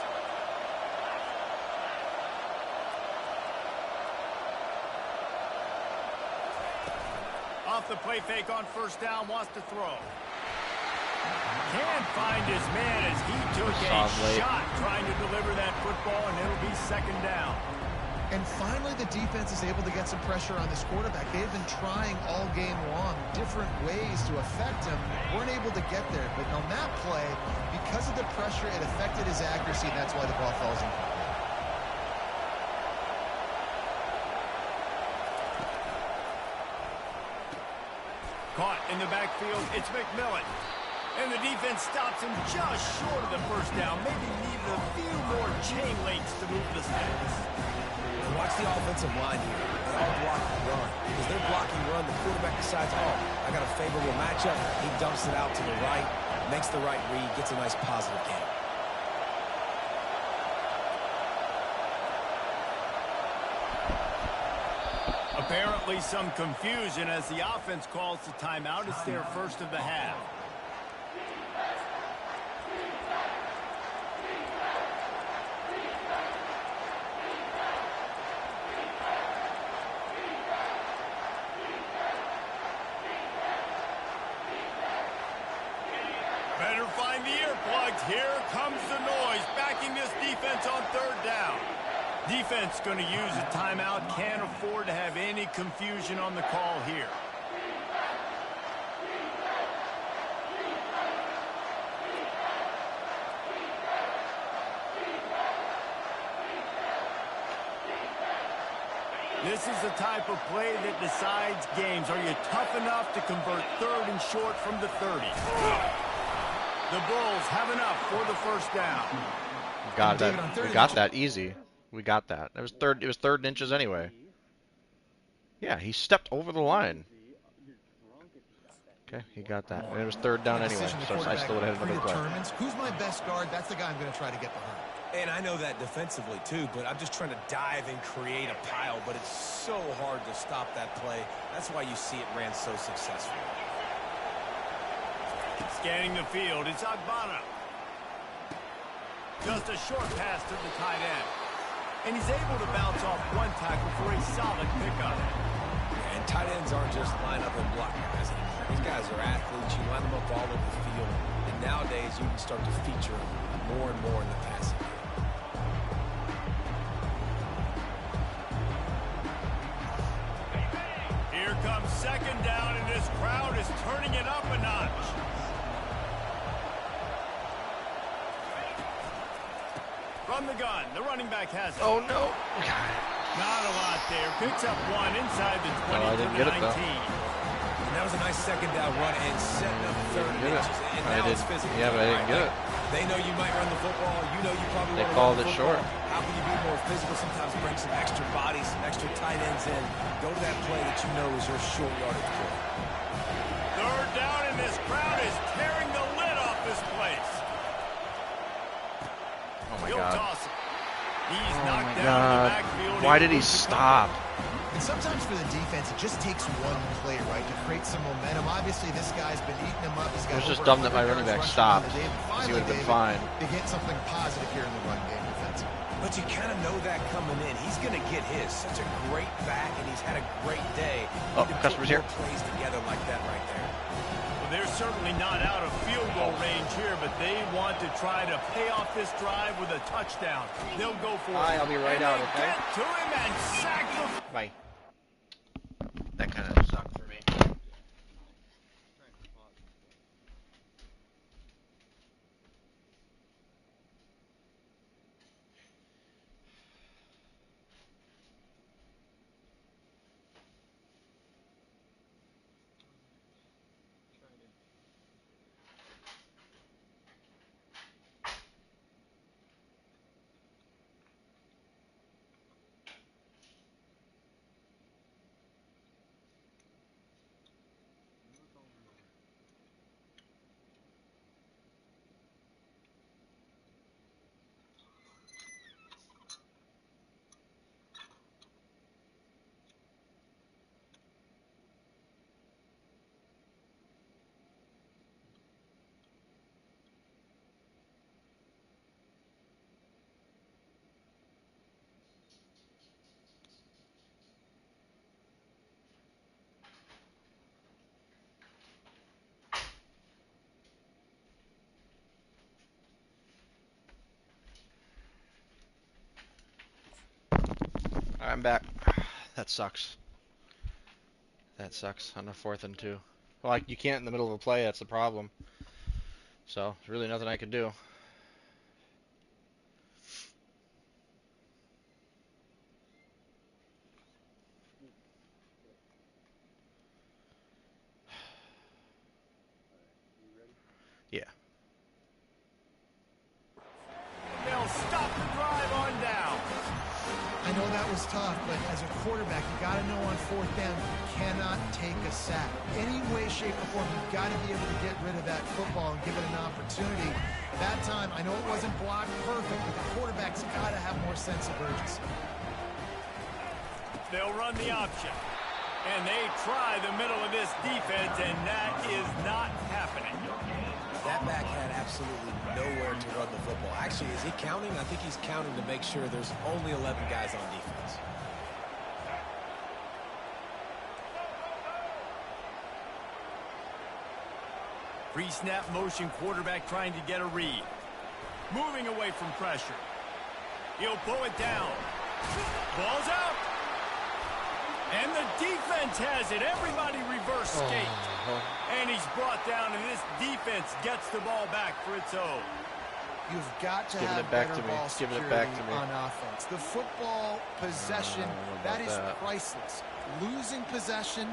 Off the play fake on first down, wants to throw. Can't find his man as he took a shot trying to deliver that football, and it'll be second down. And finally, the defense is able to get some pressure on this quarterback. They've been trying all game long different ways to affect him. Weren't able to get there. But on that play, because of the pressure, it affected his accuracy, and that's why the ball falls in. Caught in the backfield, it's McMillan. And the defense stops him just short of the first down. Maybe needed a few more chain links to move the sticks. Watch the offensive line here. They all block the run. Because they're blocking run, the quarterback decides, oh, I got a favorable matchup. He dumps it out to the right, makes the right read, gets a nice positive gain. A Certainly some confusion as the offense calls the timeout. It's their first of the half. Better find the earplugs. Here comes the noise, backing this defense on third down. Defense going to use a timeout. Can't afford to have any confusion on the call here. This is the type of play that decides games. Are you tough enough to convert third and short from the 30? The Bulls have enough for the first down. Got that. We got that easy. We got that. It was third and inches anyway. Yeah, he stepped over the line. Okay, he got that. And it was third down anyway, so I still would have had another play. Who's my best guard? That's the guy I'm going to try to get behind. And I know that defensively too, but I'm just trying to dive and create a pile, but it's so hard to stop that play. That's why you see it ran so successfully. Scanning the field, it's Agbana. Just a short pass to the tight end. And he's able to bounce off one tackle for a solid pickup. And tight ends aren't just line up and block guys. These guys are athletes. You line them up all over the field. And nowadays, you can start to feature them more and more in the passing game. Here comes second down, and this crowd is turning it up a notch. From the gun, the running back has it. Oh, no. Not a lot there. Picks up one inside the 20 I to didn't the get it, 19. And that was a nice second down run and setting up third and inches. And now it's physical. Yeah, but I didn't get it. They know you might run the football. You know you probably They want to called run the it football. short. How can you be more physical? Sometimes bring some extra bodies, some extra tight ends in. Go to that play that you know is your short yardage play. Third down, and this crowd is tearing the lid off this place. Oh, my He'll God. toss it. He's Oh, knocked my down in the God. backfield. Why did he stop? And sometimes for the defense, it just takes one play, right, to create some momentum. Obviously, this guy's been eating him up. He's got It was just over dumb that my 100 running back yards stopped, rushing on the day. 'cause he Finally, would have been David, fine. They get something positive here in the run game defensively. But you kind of know that coming in. He's going to get his. Such a great back, and he's had a great day. Oh, Need to customer's put here. more plays together like that right there. Well, they're certainly not out of field goal range here, but they want to try to pay off this drive with a touchdown. They'll go for it. I'll be right and out, they okay? get to him and sack the... Bye. That kind of sucked for me. I'm back. That sucks. That sucks on a 4th and 2. Well, you can't in the middle of a play. That's the problem. So, there's really nothing I can do. Yeah. They'll stop the drive on down. I know that was tough, but as a quarterback, you got to know on 4th down, you cannot take a sack. Any way, shape, or form, you've got to be able to get rid of that football and give it an opportunity. That time, I know it wasn't blocked perfect, but the quarterback's got to have more sense of urgency. They'll run the option. And they try the middle of this defense, and that is not happening. That back had absolutely nowhere to run the football. Actually, is he counting? I think he's counting to make sure there's only 11 guys on defense. Pre-snap motion quarterback trying to get a read. Moving away from pressure. He'll pull it down. Ball's out. And the defense has it. Everybody reverse skate. And he's brought down, and this defense gets the ball back for its own. You've got to Giving have it back better to me. ball Giving it security back to me. on offense. The football possession, that is priceless. Losing possession,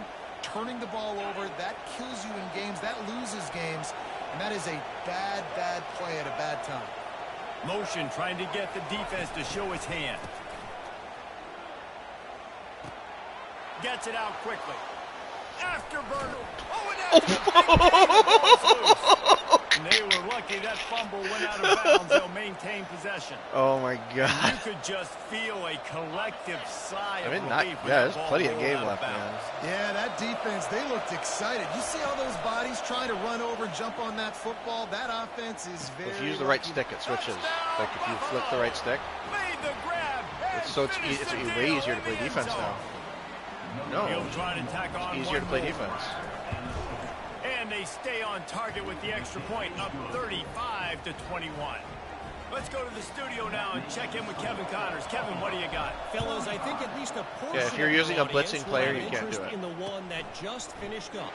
turning the ball over, that kills you in games, that loses games, and that is a bad, bad play at a bad time. Motion trying to get the defense to show his hand. Gets it out quickly. Afterburner. Oh, and and they were lucky that fumble went out of bounds. They'll maintain possession. Oh my You God. could just feel a collective sigh I of mean, relief. when yeah, the there's ball plenty of rolled game out of left, man. bounds. Yeah, that defense, they looked excited. You see all those bodies trying to run over, jump on that football? That offense is very If you use the right lucky. stick, it switches. Like if you flip the right stick, Made the grab. it's way easier to play defense now. No, He'll try to tack on it's easier to one play more. defense. And they stay on target with the extra point, up 35-21. Let's go to the studio now and check in with Kevin Connors. Kevin, what do you got? Fellas, I think at least a portion Yeah, if you're of the using a audience blitzing will player, have you can't do interest it. in the one that just finished up.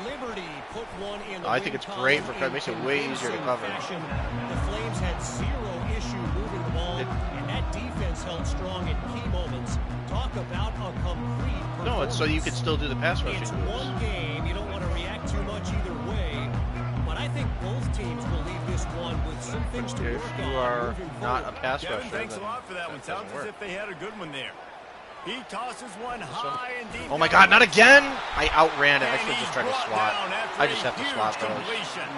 Liberty put one in the I think win it's great column for in it makes it way easier to convincing cover. fashion. The Flames had zero issue moving the ball, and that defense held strong in key moments. Talk about a complete performance. No, it's so you can still do the pass rushing It's moves. one game. You don't want to react too much either way. But I think both teams will leave this one with some things to If work you on are moving not a forward. pass Kevin, rusher, thanks a then lot for that one. that Sounds doesn't as work. if they had a good one there. He tosses one high and deep. Oh my down God, not the again! side. I outran it. I And should have he's just tried to brought swat. down after I just a have to huge swat those. completion.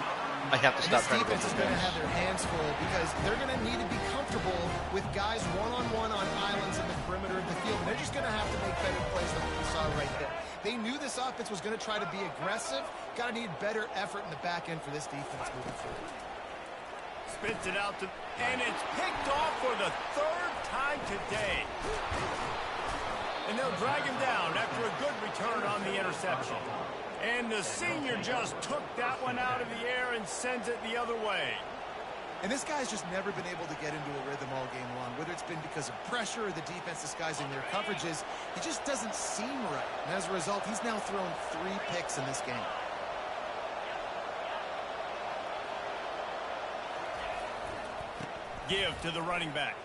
I have to And stop this trying to go defense is for going to this. have their hands full because they're going to need to be comfortable with guys one-on-one on islands in the perimeter of the field. And they're just going to have to make better plays than what we saw right there. They knew this offense was going to try to be aggressive. Got to need better effort in the back end for this defense moving forward. Spits it out to, and it's picked off for the third time today. And they'll drag him down after a good return on the interception. And the senior just took that one out of the air and sends it the other way. And this guy's just never been able to get into a rhythm all game long, whether it's been because of pressure or the defense disguising their coverages. He just doesn't seem right. And as a result, he's now thrown 3 picks in this game. Give to the running back.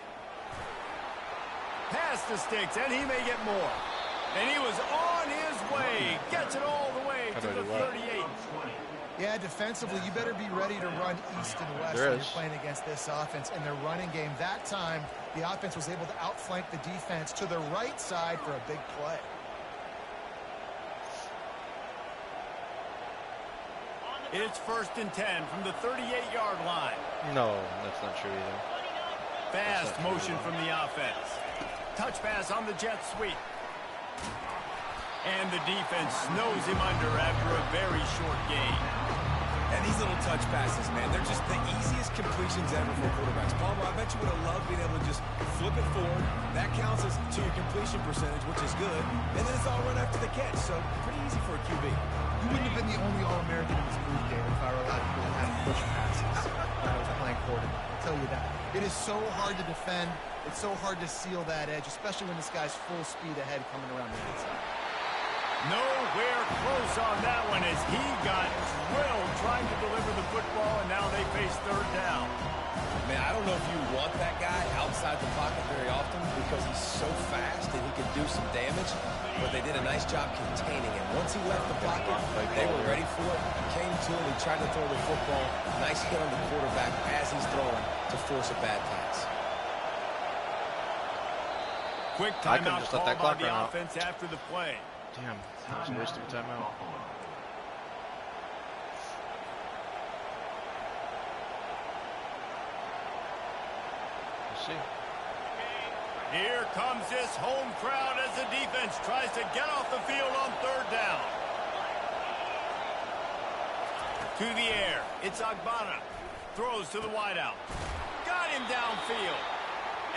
Pass the sticks, and he may get more. And he was on his way. Gets it all the way How to do I the do what? 38. Yeah, defensively, you better be ready to run east and west There when is. you're playing against this offense. In their running game, that time, the offense was able to outflank the defense to the right side for a big play. It's 1st and 10 from the 38-yard line. No, that's not true either. Fast That's not motion from the offense. Touch pass on the jet sweep. And the defense snows him under after a very short game. And these little touch passes, man, they're just the easiest completions ever for quarterbacks. Palmer, I bet you would have loved being able to just flip it forward. That counts as to your completion percentage, which is good. And then it's all run after the catch, so pretty easy for a QB. You wouldn't have been the only All-American in this group game if I were allowed to go and have push passes when I was playing quarterback. I'll tell you that. It is so hard to defend. It's so hard to seal that edge, especially when this guy's full speed ahead coming around the outside. Nowhere close on that one as he got drilled trying to deliver the football, and now they face 3rd down. Man, I don't know if you want that guy outside the pocket very often because he's so fast and he can do some damage, but they did a nice job containing him. Once he left the pocket, they were ready for it. Came to him, he tried to throw the football. Nice hit on the quarterback as he's throwing to force a bad pass. Quick I could've timeout just let called that by clock the run out. offense after the play. Damn, that was a waste of a timeout. We'll see. Here comes this home crowd as the defense tries to get off the field on third down. To the air, it's Agbana. Throws to the wideout. Got him downfield.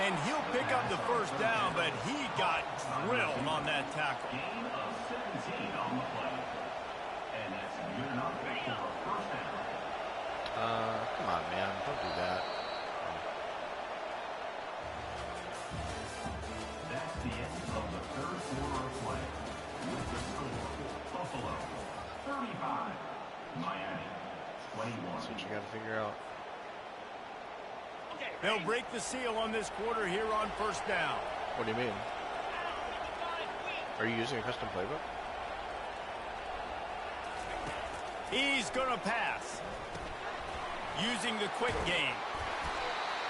And he'll pick up the first down, but he got drilled on that tackle. Gain of 17 on the play. And that's good enough for a first down. Come on, man. Don't do that. That's the end of the third quarter of play. With the score, Buffalo 35, Miami 21. That's what you got to figure out. They'll break the seal on this quarter here on first down. What do you mean? Are you using a custom playbook? He's going to pass. Using the quick game.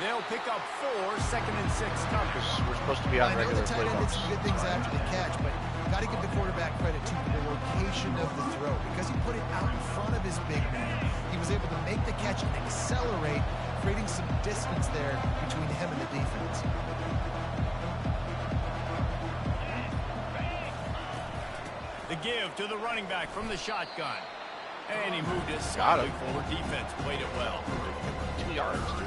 They'll pick up 4, 2nd and 6 coverage. We're supposed to be on I know regular the tight end did playbooks. some good things after the catch, but you got to give the quarterback credit too for the location of the throw. Because he put it out in front of his big man, he was able to make the catch and accelerate, creating some distance there between him and the defense. The give to the running back from the shotgun. And he moved it Got slightly him. forward. Defense played it well. 2 yards, dude.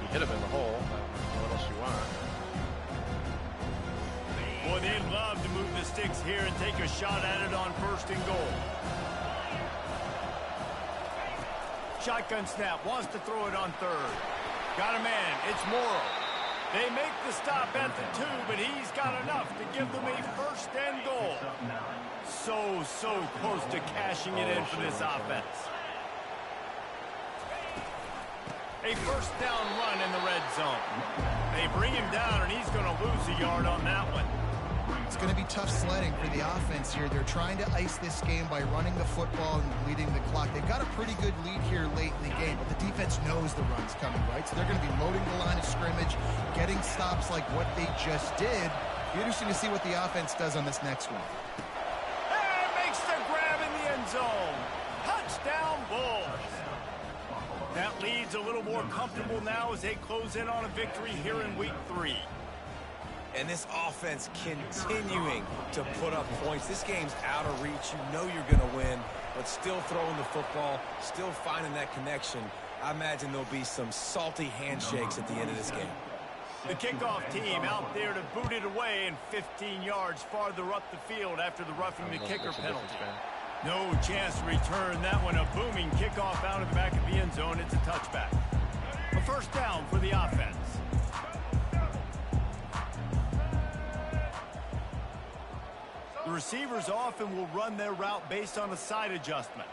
You hit him in the hole. What else you want? Boy, they'd love to move the sticks here and take a shot at it on 1st and goal. Shotgun snap, wants to throw it on 3rd. Got a man, it's Morrow. They make the stop at the 2, but he's got enough to give them a 1st and goal. So close to cashing it in for this offense. A 1st down run in the red zone. They bring him down, and he's going to lose a yard on that one. It's going to be tough sledding for the offense here. They're trying to ice this game by running the football and bleeding the clock. They've got a pretty good lead here late in the game, but the defense knows the run's coming, right? So they're going to be loading the line of scrimmage, getting stops like what they just did. Be interesting to see what the offense does on this next one. And makes the grab in the end zone. Touchdown, Bulls. That lead's a little more comfortable now as they close in on a victory here in week 3. And this offense continuing to put up points. This game's out of reach. You know you're going to win, but still throwing the football, still finding that connection. I imagine there'll be some salty handshakes at the end of this game. The kickoff team out there to boot it away and 15 yards farther up the field after the roughing the kicker penalty. No chance to return that one. A booming kickoff out of the back of the end zone. It's a touchback. A 1st down for the offense. The receivers often will run their route based on a side adjustment.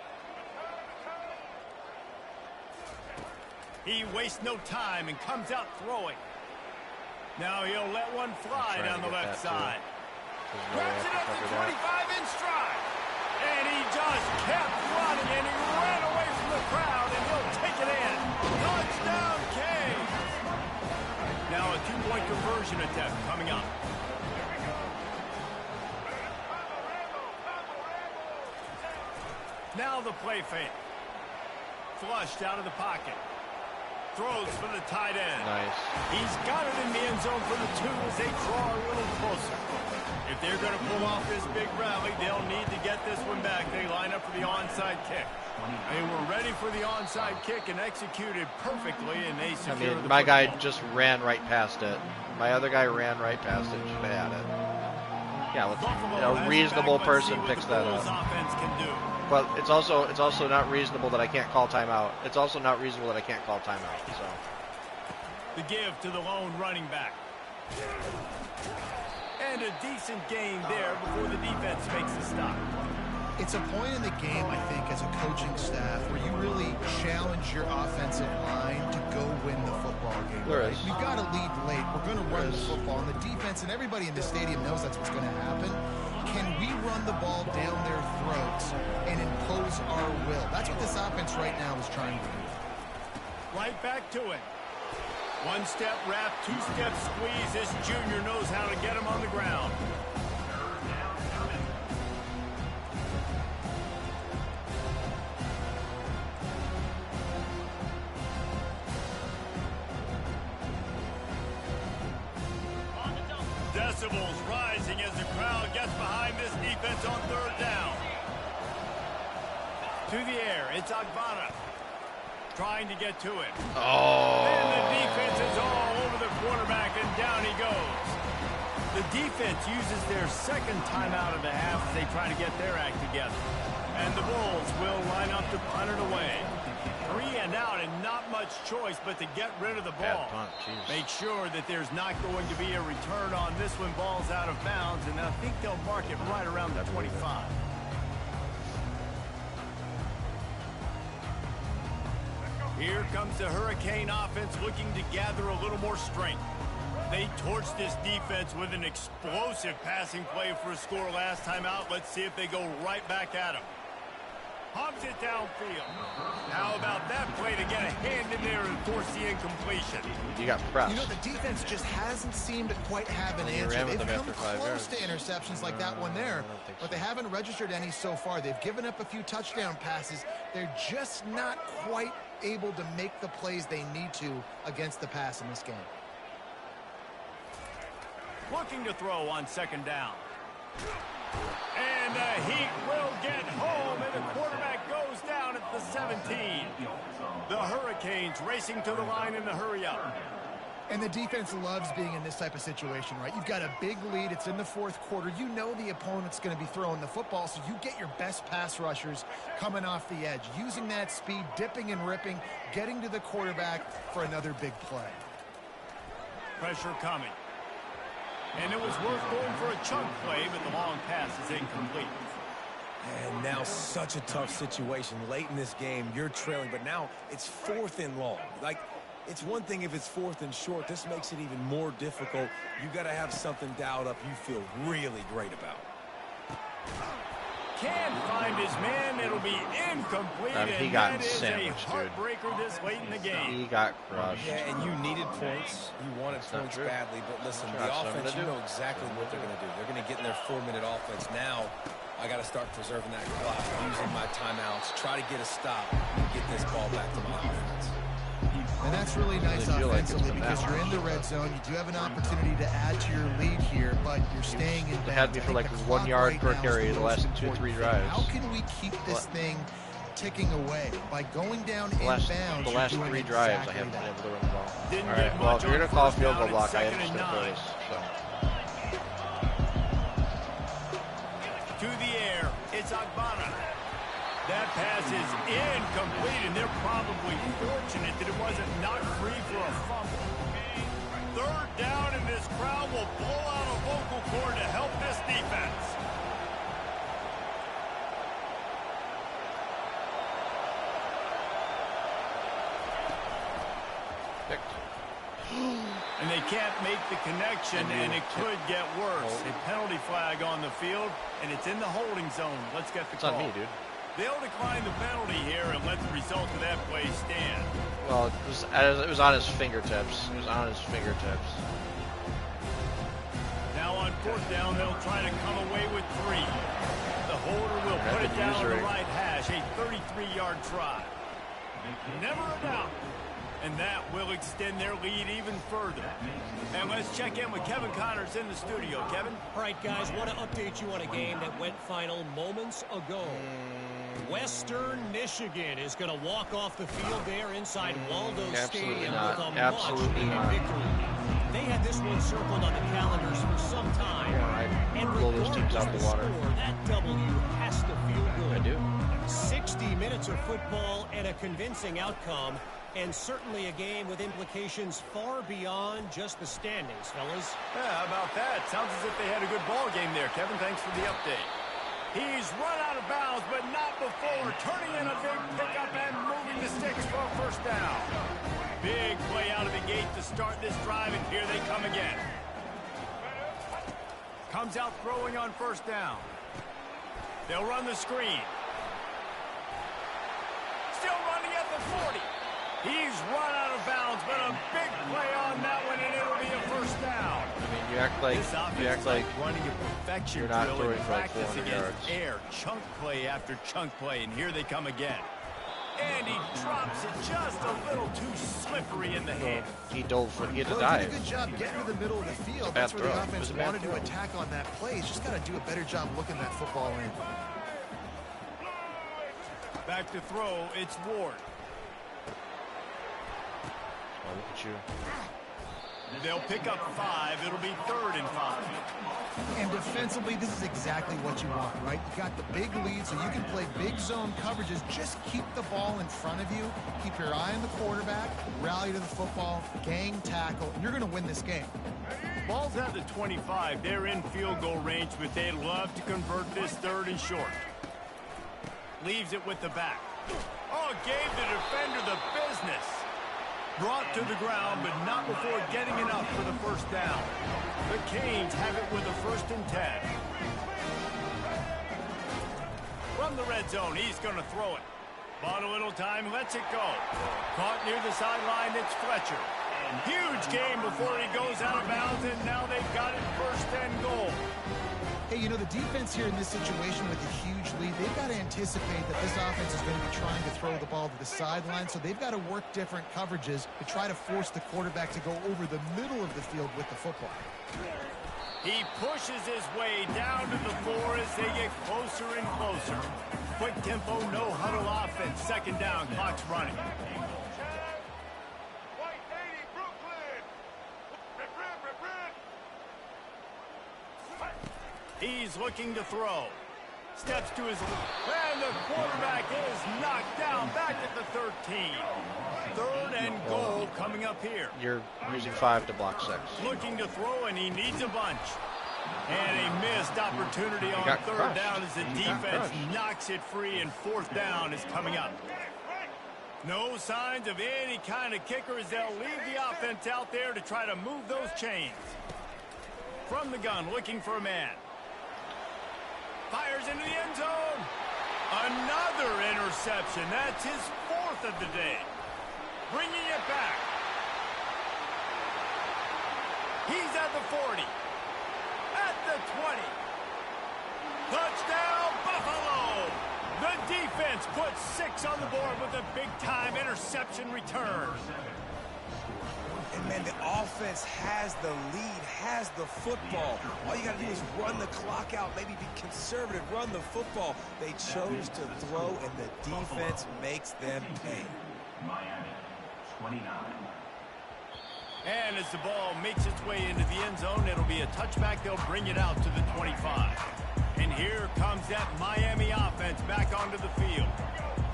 He wastes no time and comes out throwing. Now he'll let one fly down the left side. Grabs it at the 25 in stride. And he just kept running, and he ran away from the crowd, and he'll take it in. Touchdown, Canes. Now a 2-point conversion attempt coming up. Now the play fake. Flushed out of the pocket. Throws for the tight end. Nice. He's got it in the end zone for the 2 as they draw a little closer. If they're going to pull off this big rally, they'll need to get this one back. They line up for the onside kick. They were ready for the onside kick and executed perfectly, and they secured the my guy football. just ran right past it. My other guy ran right past it. Should have had it. Yeah, Buffalo has a it reasonable back. Let's see person what picks the that Bulls up. offense can do. But it's also not reasonable that I can't call timeout. It's also not reasonable that I can't call timeout. So The give to the lone running back. And a decent gain there before the defense makes a stop. It's a point in the game, I think, as a coaching staff where you really challenge your offensive line to go win the football game. There Right? is. We've got to lead late. We're going to run There the is. football. And the defense and everybody in the stadium knows that's what's going to happen. Can we run the ball down their throats and impose our will? That's what this offense right now is trying to do. Right back to it. 1-step wrap, 2-step squeeze. This junior knows how to get him on the ground. decibels rising as the crowd gets behind this defense on third down. To the air, it's Agbana trying to get to it. Oh. And the defense is all over the quarterback, and down he goes. The defense uses their second timeout of the half as they try to get their act together. And the Bulls will line up to punt it away. 3 and out, and not much choice but to get rid of the ball. Bad punt, jeez. Make sure that there's not going to be a return on this when ball's out of bounds, and I think they'll mark it right around the 25. Here comes the Hurricane offense looking to gather a little more strength. They torched this defense with an explosive passing play for a score last time out. Let's see if they go right back at him. Hogs it downfield. How about that play to get a hand in there and force the incompletion? You got pressed. You know, the defense just hasn't seemed to quite have an answer. They've come close to interceptions like that one there, but they haven't registered any so far. They've given up a few touchdown passes. They're just not quite able to make the plays they need to against the pass in this game. Looking to throw on second down. And the Heat will get home, and the quarterback goes down at the 17. The Hurricanes racing to the line in the hurry up. And the defense loves being in this type of situation, right? You've got a big lead. It's in the fourth quarter. You know the opponent's going to be throwing the football, so you get your best pass rushers coming off the edge, using that speed, dipping and ripping, getting to the quarterback for another big play. Pressure coming. And it was worth going for a chunk play, but the long pass is incomplete. And now such a tough situation. Late in this game, you're trailing, but now it's 4th and long. Like, it's one thing if it's 4th and short. This makes it even more difficult. You got to have something dialed up you feel really great about. Can't find his man. It'll be incomplete. He got sandwiched, a heartbreaker this late in the game. He got crushed. Yeah, and you needed points. You wanted points badly, but listen, the offense, you know exactly what they're going to do. They're going to get in their 4-minute offense. Now, I got to start preserving that clock, using my timeouts, try to get a stop, and get this ball back to my offense. And that's really nice offensively because you're in the red zone. You do have an opportunity to add to your lead here, but you're staying in bounds. They had me for like 1 yard per carry the last 2-3 drives. How can we keep this thing ticking away? By going down in bounds. The last 3 drives, I haven't been able to run the ball. All right, well, if you're going to call a field goal block, I am just going to throw this. To the air, it's Agbana. That pass is incomplete, and they're probably fortunate that it wasn't knocked free for a fumble. 3rd down, and this crowd will blow out a vocal cord to help this defense. And they can't make the connection, and it could get worse. A penalty flag on the field, and it's in the holding zone. Let's get the call. It's on me, dude. They'll decline the penalty here and let the result of that play stand. Well, it was on his fingertips. It was on his fingertips. Now on 4th down, they'll try to come away with 3. The holder will put it down on the right hash, a 33-yard try. Never a doubt. And that will extend their lead even further. And let's check in with Kevin Connors in the studio. Kevin? All right, guys, want to update you on a game that went final moments ago. Western Michigan is going to walk off the field there inside Waldo Stadium with a much-needed victory. They had this one circled on the calendars for some time. And blow those teams out of the water. Score, that W has to feel good. I do. 60 minutes of football and a convincing outcome, and certainly a game with implications far beyond just the standings, fellas. Yeah, how about that? Sounds as if they had a good ball game there. Kevin, thanks for the update. He's run out of bounds, but not before turning in a big pickup and moving the sticks for a 1st down. Big play out of the gate to start this drive, and here they come again. Comes out throwing on 1st down. They'll run the screen. Still running at the 40. He's run out of bounds, but a big play on that one, and it'll be a 1st down. I mean, you act like running a perfection you're not drill throwing in for like practice 400 against yards. air, chunk play after chunk play, and here they come again. And he drops it just a little too slippery in the hand. He dove for he had to Well, he did dive. a good job getting to the middle of the field. Bad That's where the throw. It offense was a bad wanted to throw. attack on that play. He's just got to do a better job looking that football in. Back to throw, it's Ward. Oh, look at you. They'll pick up 5. It'll be 3rd and 5. And defensively, this is exactly what you want, right? You got the big lead, so you can play big zone coverages. Just keep the ball in front of you. Keep your eye on the quarterback. Rally to the football. Gang tackle. And you're going to win this game. Ball's at the 25. They're in field goal range, but they'd love to convert this 3rd and short. Leaves it with the back. Oh, gave the defender the business. Brought to the ground, but not before getting enough for the first down. The Canes have it with a 1st and 10. From the red zone, he's going to throw it. Bought a little time, lets it go. Caught near the sideline, it's Fletcher. Huge game before he goes out of bounds, and now they've got it 1st and goal. Hey, you know, the defense here in this situation with a huge lead, they've got to anticipate that this offense is going to be trying to throw the ball to the sideline, so they've got to work different coverages to try to force the quarterback to go over the middle of the field with the football. He pushes his way down to the floor as they get closer and closer. Quick tempo, no huddle offense. 2nd down, clock's running. He's looking to throw. Steps to his left, and the quarterback is knocked down back at the 13. 3rd and goal coming up here. You're using 5 to block 6. Looking to throw, and he needs a bunch. And a missed opportunity on got 3rd crushed. down as the He got defense crushed. knocks it free, and 4th down is coming up. No signs of any kind of kicker as they'll leave the offense out there to try to move those chains. From the gun, looking for a man. Fires into the end zone. Another interception. That's his 4th of the day. Bringing it back. He's at the 40. At the 20. Touchdown, Buffalo. The defense puts 6 on the board with a big-time interception return. And, man, the offense has the lead, has the football. All you got to do is run the clock out, maybe be conservative, run the football. They chose to throw, and the defense makes them pay. Miami, 29. And as the ball makes its way into the end zone, it'll be a touchback. They'll bring it out to the 25. And here comes that Miami offense back onto the field.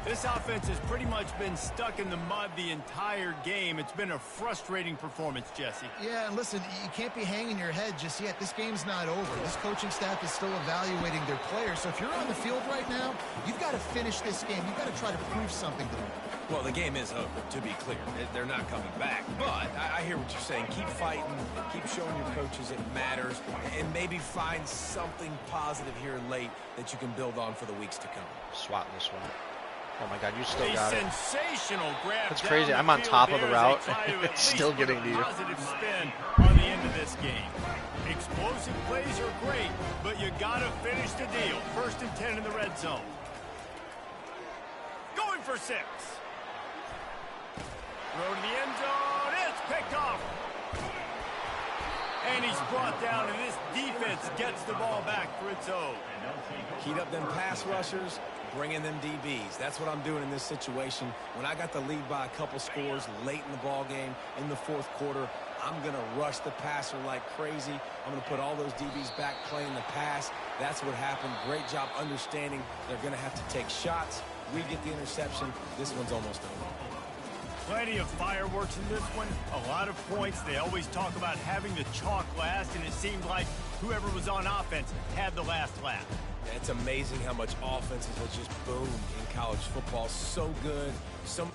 This offense has pretty much been stuck in the mud the entire game. It's been a frustrating performance, Jesse. Yeah, and listen, you can't be hanging your head just yet. This game's not over. This coaching staff is still evaluating their players. So if you're on the field right now, you've got to finish this game. You've got to try to prove something to them. Well, the game is over, to be clear. They're not coming back. But I hear what you're saying. Keep fighting. Keep showing your coaches it matters. And maybe find something positive here late that you can build on for the weeks to come. Swat this one. Oh my God, you still A got it. sensational grab. That's down crazy. the I'm on field top of there the as route. they try to at It's least still put getting a to you. positive spin on the end of this game. Explosive plays are great, but you got to finish the deal. 1st and 10 in the red zone. Going for 6. Throw to the end zone. It's picked off. And he's brought down, and this defense gets the ball back for its own. Heat up them pass rushers, bring in them DBs. That's what I'm doing in this situation. When I got the lead by a couple scores late in the ball game, in the 4th quarter, I'm going to rush the passer like crazy. I'm going to put all those DBs back playing the pass. That's what happened. Great job understanding they're going to have to take shots. We get the interception. This one's almost over. Plenty of fireworks in this one. A lot of points. They always talk about having the chalk last, and it seemed like whoever was on offense had the last laugh. It's amazing how much offenses have just boomed in college football. So good. So